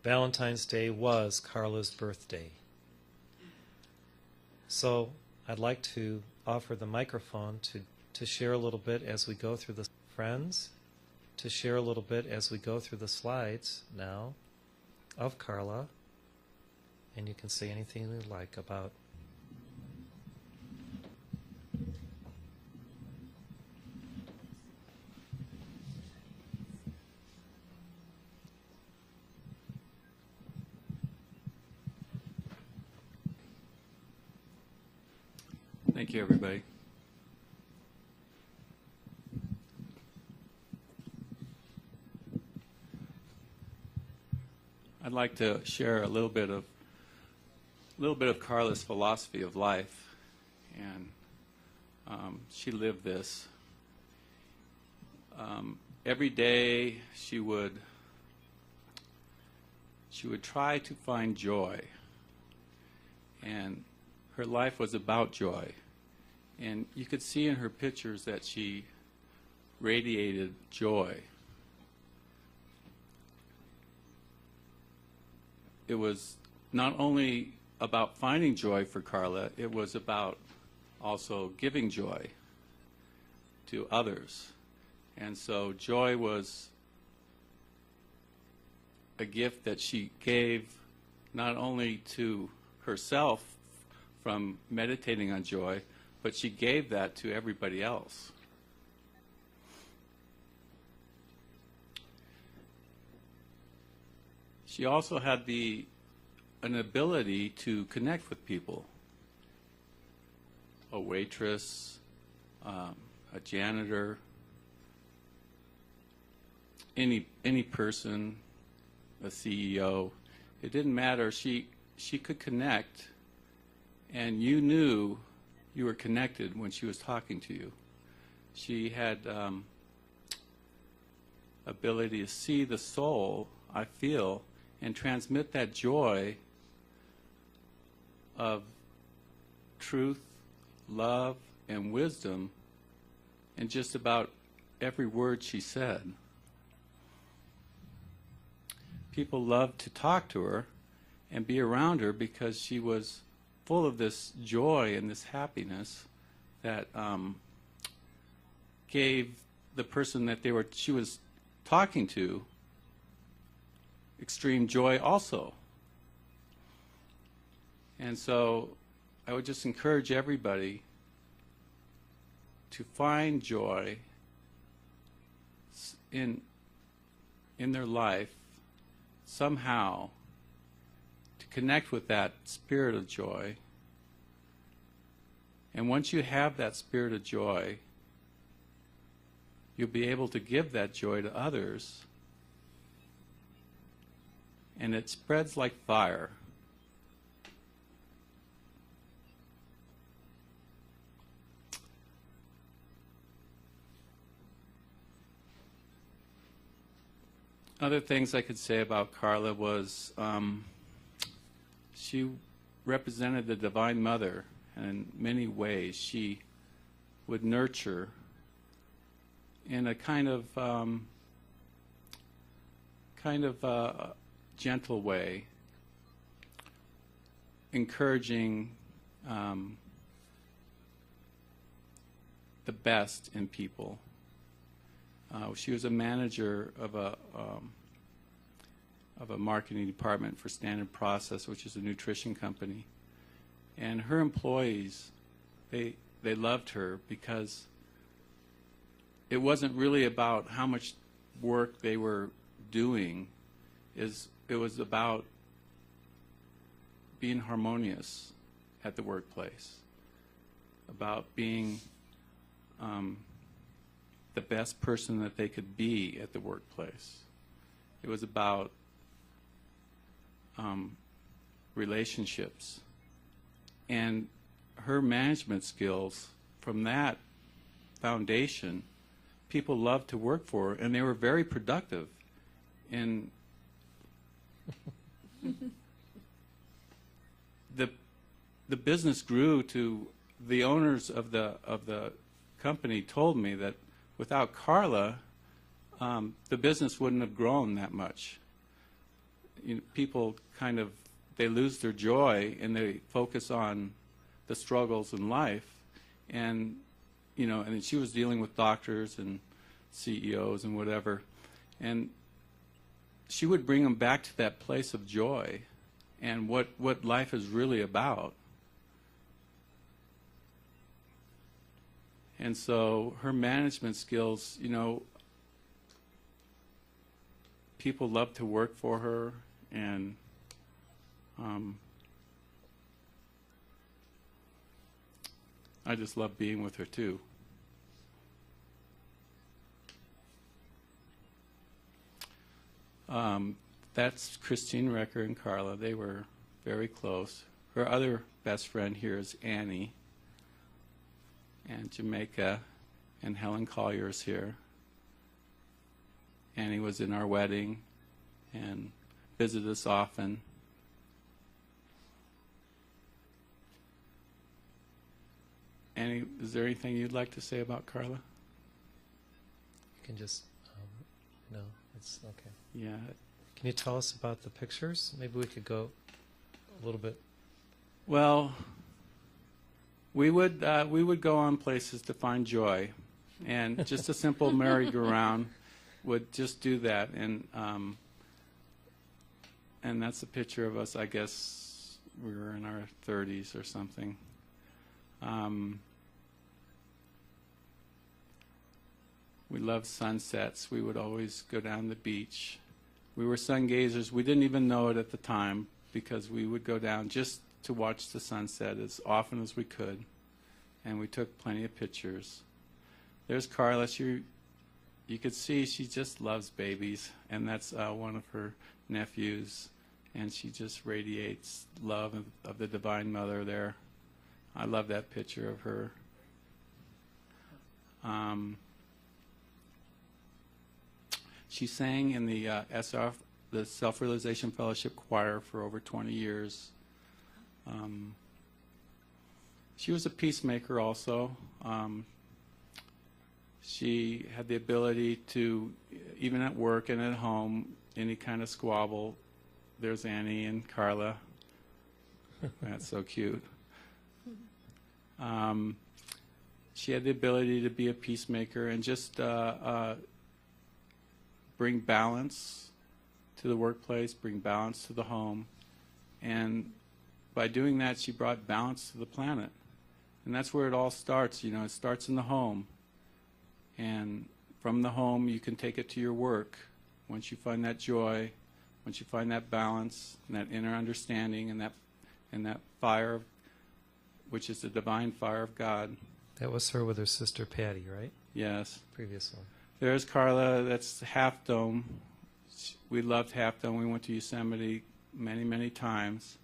Valentine's Day was Carla's birthday. So I'd like to offer the microphone to share a little bit as we go through the friends, to share a little bit as we go through the slides now of Carla, and you can say anything you like about. Thank you, everybody. I'd like to share a little bit of Carla's philosophy of life, and she lived this. Every day she would try to find joy, and her life was about joy. And you could see in her pictures that she radiated joy. It was not only about finding joy for Carla, it was about also giving joy to others. And so joy was a gift that she gave not only to herself from meditating on joy, but she gave that to everybody else. She also had an ability to connect with people. A waitress, a janitor, any person, a CEO. It didn't matter. She could connect, and you knew you were connected when she was talking to you. She had ability to see the soul, I feel, and transmit that joy of truth, love, and wisdom in just about every word she said. People loved to talk to her and be around her because she was full of this joy and this happiness that gave the person that she was talking to extreme joy also. And so I would just encourage everybody to find joy in their life somehow, to connect with that spirit of joy. And once you have that spirit of joy, you'll be able to give that joy to others, and it spreads like fire. Other things I could say about Carla was she represented the Divine Mother, and in many ways she would nurture in a kind of gentle way, encouraging the best in people. She was a manager of a marketing department for Standard Process, which is a nutrition company. And her employees, they loved her because it wasn't really about how much work they were doing. It was about being harmonious at the workplace, about being the best person that they could be at the workplace. It was about relationships. And her management skills, from that foundation, people loved to work for her, and they were very productive. And the business grew to, the owners of the company told me that without Carla, the business wouldn't have grown that much. people kind of, they lose their joy and they focus on the struggles in life. And, and she was dealing with doctors and CEOs and whatever. And she would bring them back to that place of joy and what life is really about. And so her management skills, people love to work for her, and I just love being with her too. That's Christine Recker and Carla. They were very close. Her other best friend here is Annie, and Jamaica, and Helen Collier's here. Annie was in our wedding and visited us often. Annie, is there anything you'd like to say about Carla? You can just, no, it's okay. Yeah. Can you tell us about the pictures? Maybe we could go a little bit. Well, we would go on places to find joy, and just a simple merry-go-round would just do that. And that's a picture of us. I guess we were in our 30s or something. We loved sunsets. We would always go down the beach. We were sun gazers. We didn't even know it at the time, because we would go down just to watch the sunset as often as we could. And we took plenty of pictures. There's Carla. You could see she just loves babies, and that's one of her nephews, and she just radiates love of the Divine Mother there. I love that picture of her. She sang in the SRF, the Self-Realization Fellowship Choir, for over 20 years. She was a peacemaker also. She had the ability to, even at work and at home, any kind of squabble. There's Annie and Carla. That's so cute. She had the ability to be a peacemaker and just bring balance to the workplace, bring balance to the home. And by doing that, she brought balance to the planet. And that's where it all starts. It starts in the home. And from the home, you can take it to your work. Once you find that joy, once you find that balance and that inner understanding and that fire, which is the divine fire of God. That was her with her sister Patty, right? Yes. Previous one. There's Carla. That's Half Dome. We loved Half Dome. We went to Yosemite many, many times.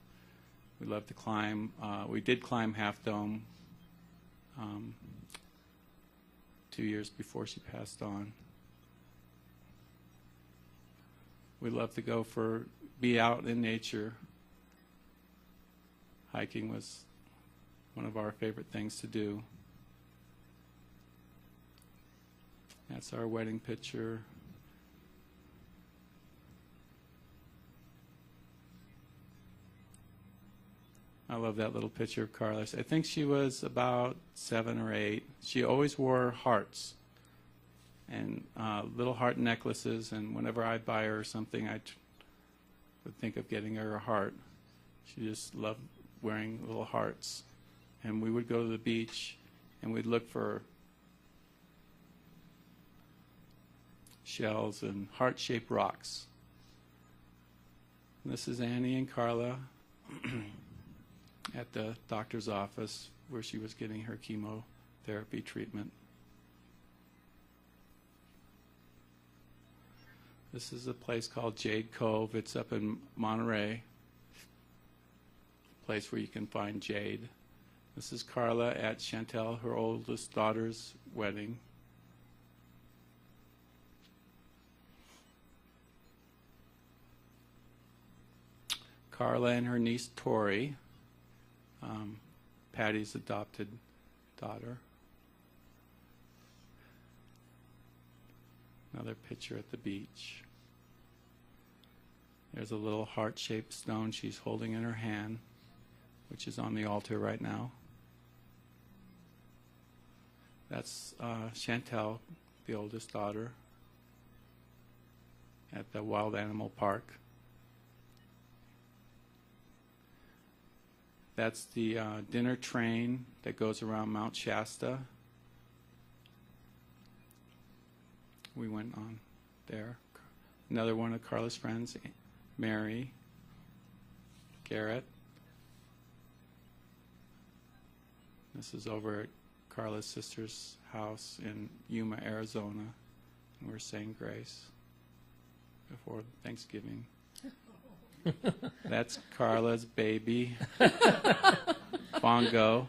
We loved to climb. We did climb Half Dome 2 years before she passed on. We love to go be out in nature. Hiking was one of our favorite things to do. That's our wedding picture. I love that little picture of Carla. I think she was about 7 or 8. She always wore hearts and little heart necklaces, and whenever I buy her something, I would think of getting her a heart. She just loved wearing little hearts. And we would go to the beach, and we'd look for shells and heart-shaped rocks. And this is Annie and Carla at the doctor's office where she was getting her chemotherapy treatment. This is a place called Jade Cove. It's up in Monterey, a place where you can find jade. This is Carla at Chantel, her oldest daughter's wedding. Carla and her niece Tori, Patty's adopted daughter. Another picture at the beach. There's a little heart-shaped stone she's holding in her hand, which is on the altar right now. That's Chantel, the oldest daughter, at the Wild Animal Park. That's the dinner train that goes around Mount Shasta. We went on there. Another one of Carla's friends, Mary, Garrett. This is over at Carla's sister's house in Yuma, Arizona. And we're saying grace before Thanksgiving. That's Carla's baby, Bongo,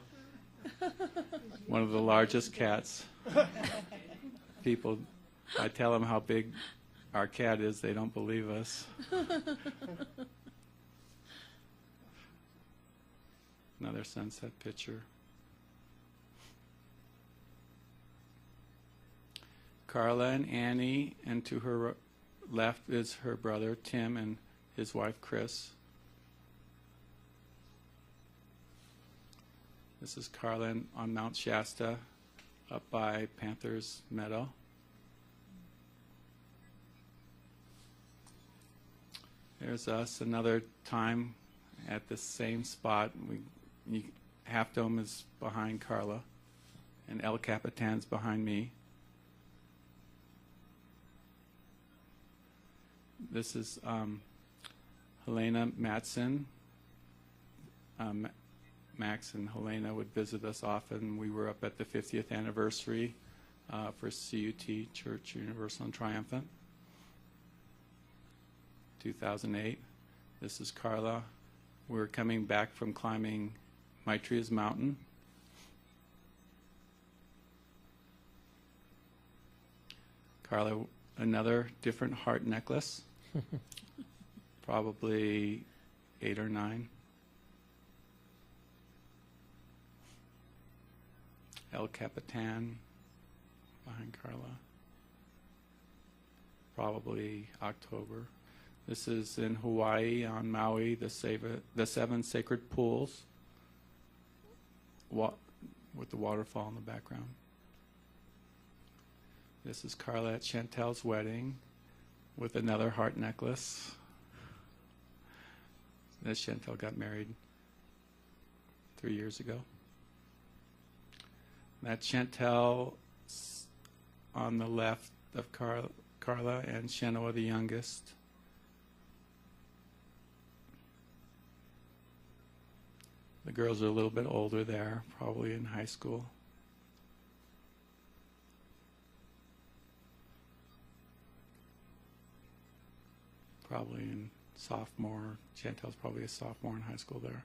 one of the largest cats. People, I tell them how big our cat is, they don't believe us. Another sunset picture. Carla and Annie, and to her left is her brother Tim and his wife Chris. This is Carla on Mount Shasta up by Panthers Meadow. There's us another time at the same spot. Half Dome is behind Carla and El Capitan's behind me. This is Helena Matson. Max and Helena would visit us often. We were up at the 50th anniversary for CUT, Church Universal and Triumphant, 2008. This is Carla. We're coming back from climbing Maitria's Mountain. Carla, another different heart necklace. Probably 8 or 9. El Capitan behind Carla. Probably October. This is in Hawaii on Maui, the 7 sacred pools with the waterfall in the background. This is Carla at Chantel's wedding with another heart necklace. As Chantel got married 3 years ago. That's Chantel on the left of Carla and Shenoa, the youngest. The girls are a little bit older there, probably in high school. Probably in sophomore. Chantel's probably a sophomore in high school there.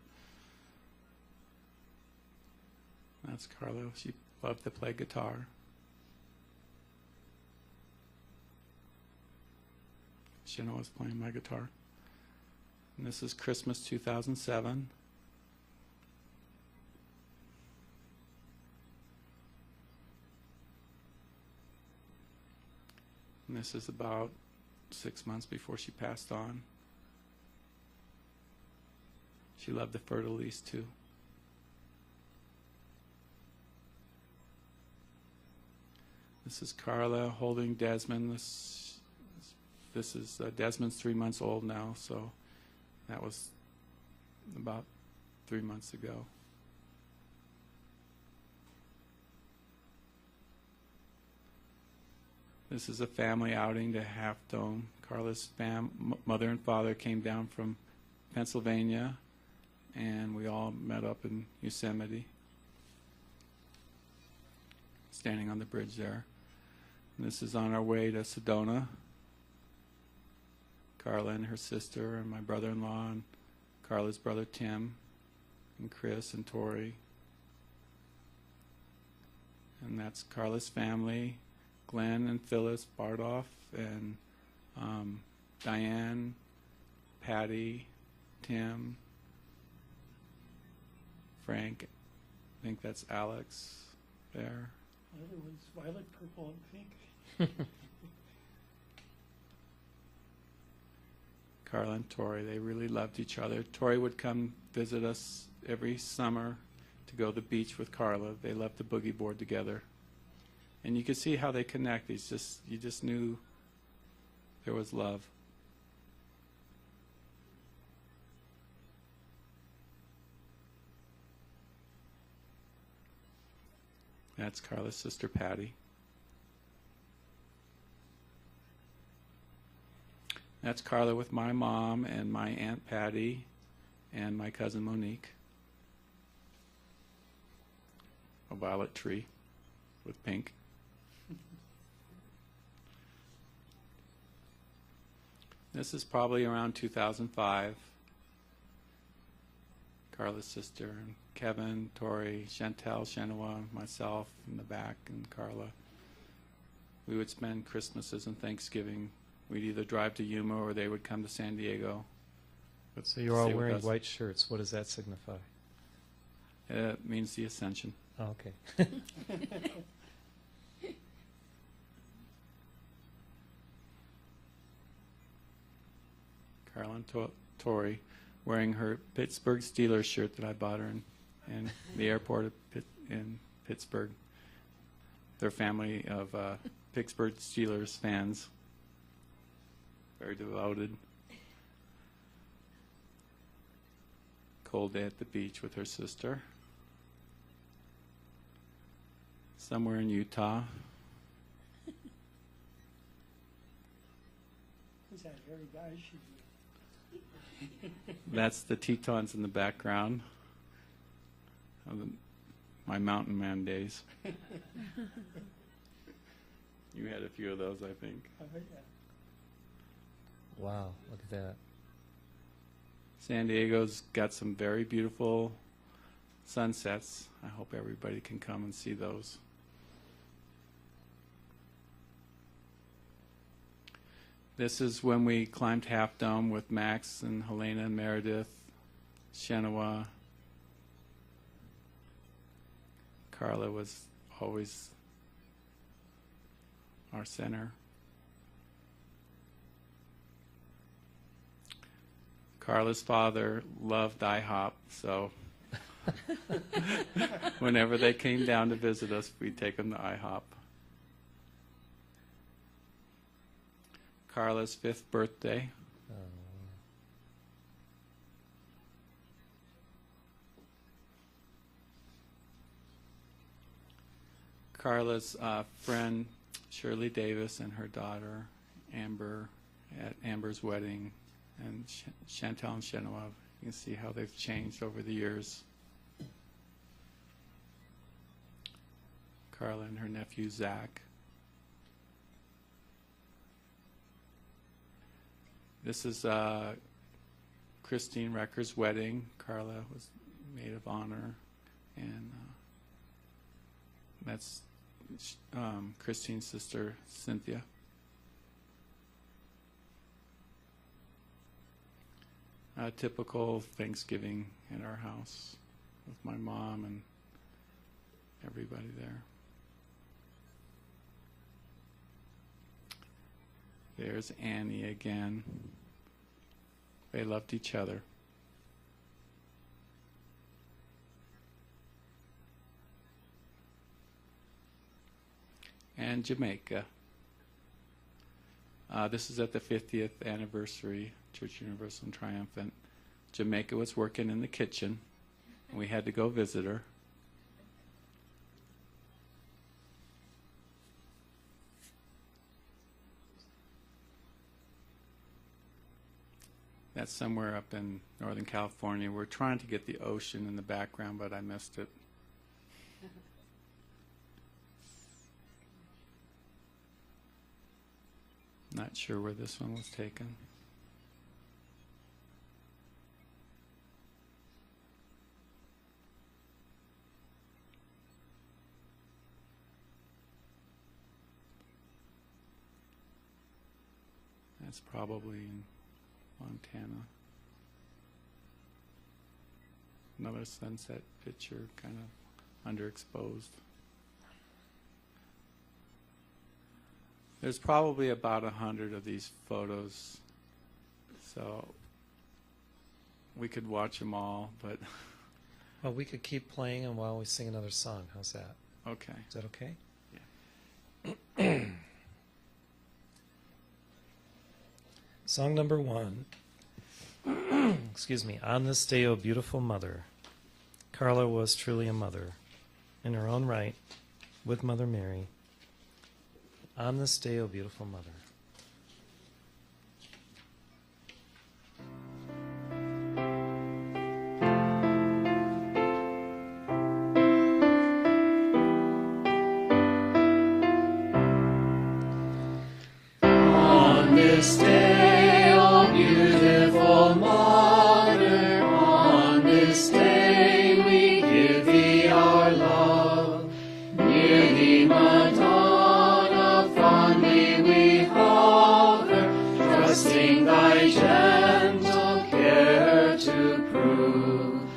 That's Carla. She loved to play guitar. Shenoa was playing my guitar. And this is Christmas 2007. And this is about 6 months before she passed on. She loved the Fer-de-Lis too. This is Carla holding Desmond. This is Desmond's 3 months old now, so that was about 3 months ago. This is a family outing to Half Dome. Carla's mother and father came down from Pennsylvania, and we all met up in Yosemite, standing on the bridge there. And this is on our way to Sedona. Carla and her sister and my brother-in-law and Carla's brother Tim and Chris and Tori. And that's Carla's family. Glenn and Phyllis Bardoff and Diane, Patty, Tim, Frank. I think that's Alex there. The other one's violet, purple, and pink. Carla and Tori. They really loved each other. Tori would come visit us every summer to go to the beach with Carla. They loved the boogie board together. And you could see how they connect. You just knew there was love. That's Carla's sister Patty. That's Carla with my mom and my Aunt Patty and my cousin Monique. A violet tree with pink. This is probably around 2005. Carla's sister, and Kevin, Tori, Chantel, Shenoa, myself in the back, and Carla. We would spend Christmases and Thanksgiving. We'd either drive to Yuma or they would come to San Diego. So you're all wearing white shirts. What does that signify? It means the Ascension. Oh, okay. Carla and Tori wearing her Pittsburgh Steelers shirt that I bought her in the airport in Pittsburgh. They're a family of Pittsburgh Steelers fans. Very devoted. Cold day at the beach with her sister. Somewhere in Utah. Who's that hairy guy shooting? That's the Tetons in the background. My mountain man days. You had a few of those, I think. Yeah. Wow, look at that. San Diego's got some very beautiful sunsets. I hope everybody can come and see those. This is when we climbed Half Dome with Max and Helena and Meredith, Shenoa. Carla was always our center. Carla's father loved IHOP, so whenever they came down to visit us, we'd take them to IHOP. Carla's 5th birthday. Carla's friend Shirley Davis and her daughter Amber at Amber's wedding, and Chantel and Shenoa. You can see how they've changed over the years. Carla and her nephew Zach. This is Christine Recker's wedding. Carla was maid of honor, and that's Christine's sister Cynthia. A typical Thanksgiving at our house with my mom and everybody there. There's Annie again. They loved each other. And Jamaica. This is at the 50th anniversary, Church Universal and Triumphant. Jamaica was working in the kitchen, and we had to go visit her. That's somewhere up in Northern California. We're trying to get the ocean in the background, but I missed it. Not sure where this one was taken. That's probably in Montana. Another sunset picture, kind of underexposed. There's probably about 100 of these photos So we could watch them all, but Well, we could keep playing and while we sing another song. How's that? okay. Is that okay? Yeah. Song number 1. Excuse me. On this day, O beautiful mother. Carla was truly a mother in her own right with Mother Mary. On this day, O beautiful mother. On this day, O beautiful mother, on this day we give thee our love. Near thee, Madonna, fondly we hover, trusting thy gentle care to prove.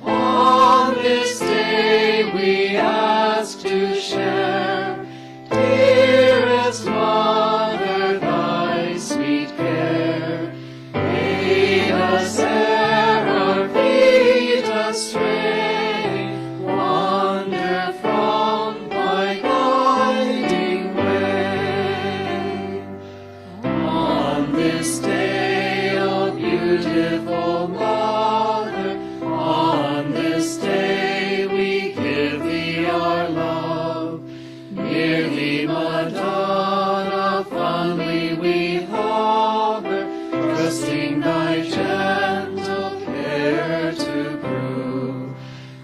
On this day we ask to share, dearest mother, thy sweet care. Aid us ere our feet astray, wander from thy guiding way. On this day, O beautiful mother, on this day we give thee our love. Near thee, Madonna, fondly we hover, trusting thy gentle care to prove.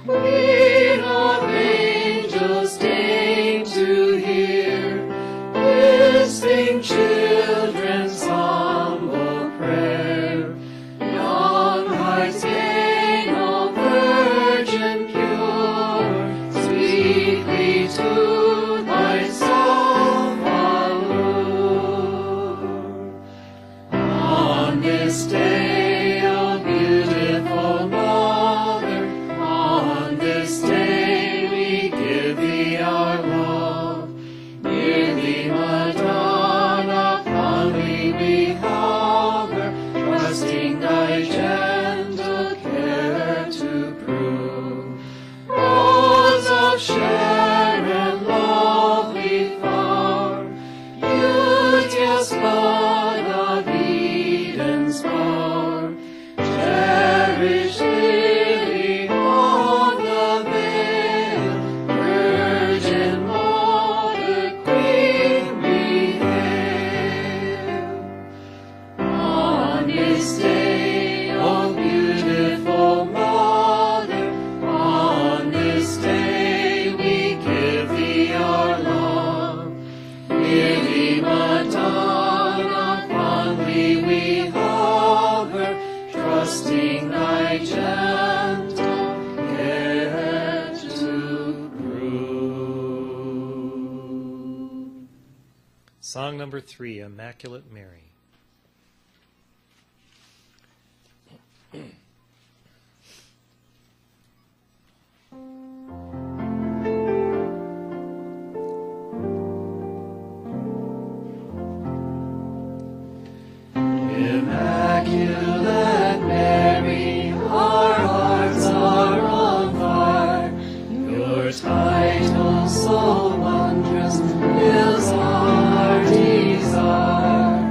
Queen of angels, deign to hear listening children's humble prayer. Young hearts gain, O Virgin pure, sweetly to thyself allure. On this day, O beautiful mother, on this day we give thee our love. Near thee, Madonna, fondly we hover, trusting thy gentle care to prove. Rose of Sharon, lovely flower, beauteous bud of Eden's bower, cherished lily of the vale, Virgin Mother, Queen we hail. On this day, O beautiful mother, on this day we give thee our love. Near thee, Madonna, fondly we hover, trusting thy gentle care to prove. Song number 3, Immaculate Mary. Immaculate Mary, our hearts are on fire. Your title so wondrous is our desire.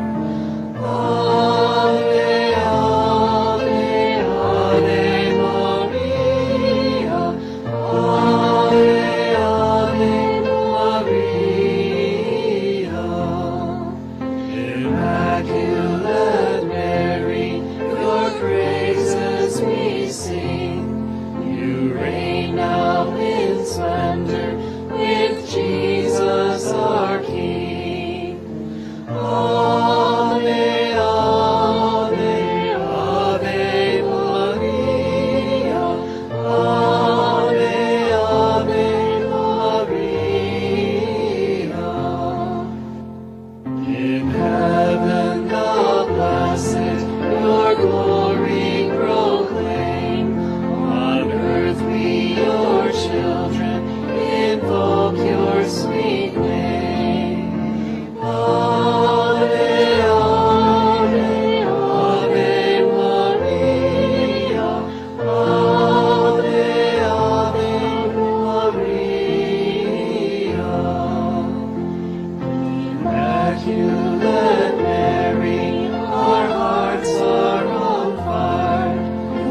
Immaculate Mary, our hearts are on fire.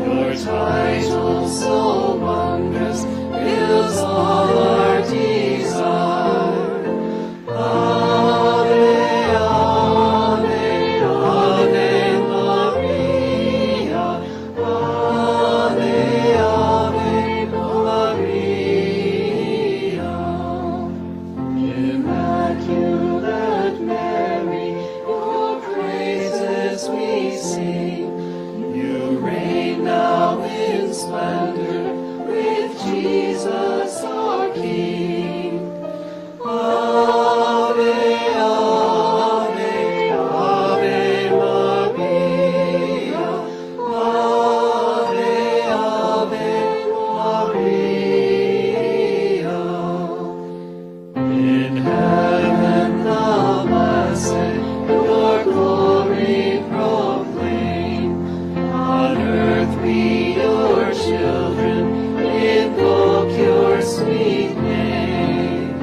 Your title so wondrous fills all our desire. Ave, Ave, Ave Maria. Ave, Ave Maria. Immaculate Mary, your praises we sing. You reign now in splendor with Jesus our King. Ave, Ave, Ave Maria. Ave, Ave Maria. In heaven the blessed your glory proclaim. On earth we, your children, invoke your sweet name.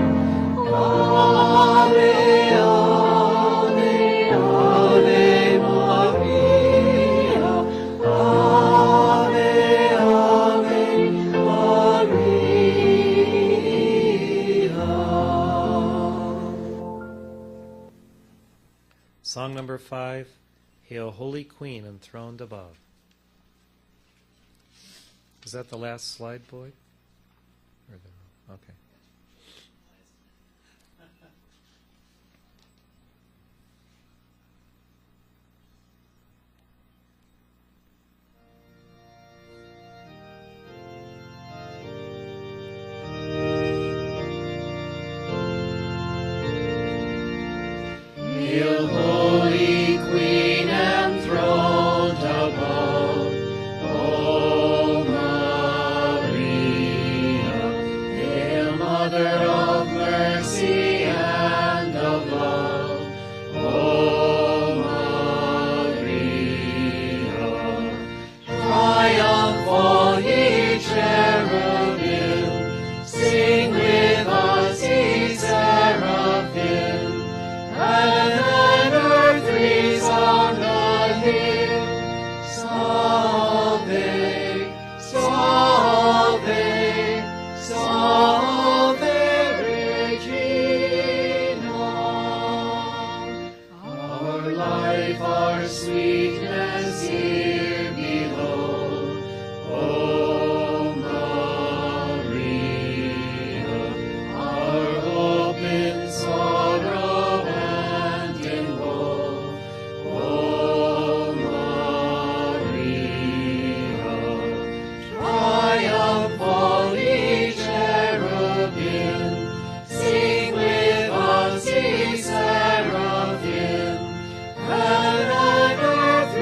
Ave, Ave, Ave Maria. Ave, Ave Maria. Song number 5, Hail Holy Queen enthroned above. Is that the last slide, Boyd? Okay. Hail, Holy Queen enthroned above, O Maria. Hail, Mother of mercy and of love, O Maria. Triumphal ye cherubim, sing with us, ye seraphim. Heaven and earth resound the hymn. Salve, salve, salve Regina. Our life, our sweetness here below, O Maria. Our hope in sorrow and in woe, O Maria. Triumphal ye cherubim, sing with us, ye seraphim. Heaven and earth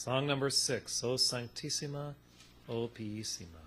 Song number 6, O Sanctissima, O Piissima.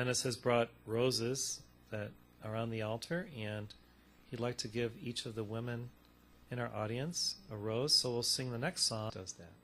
Dennis has brought roses that are on the altar, and he'd like to give each of the women in our audience a rose, so we'll sing the next song. Does that.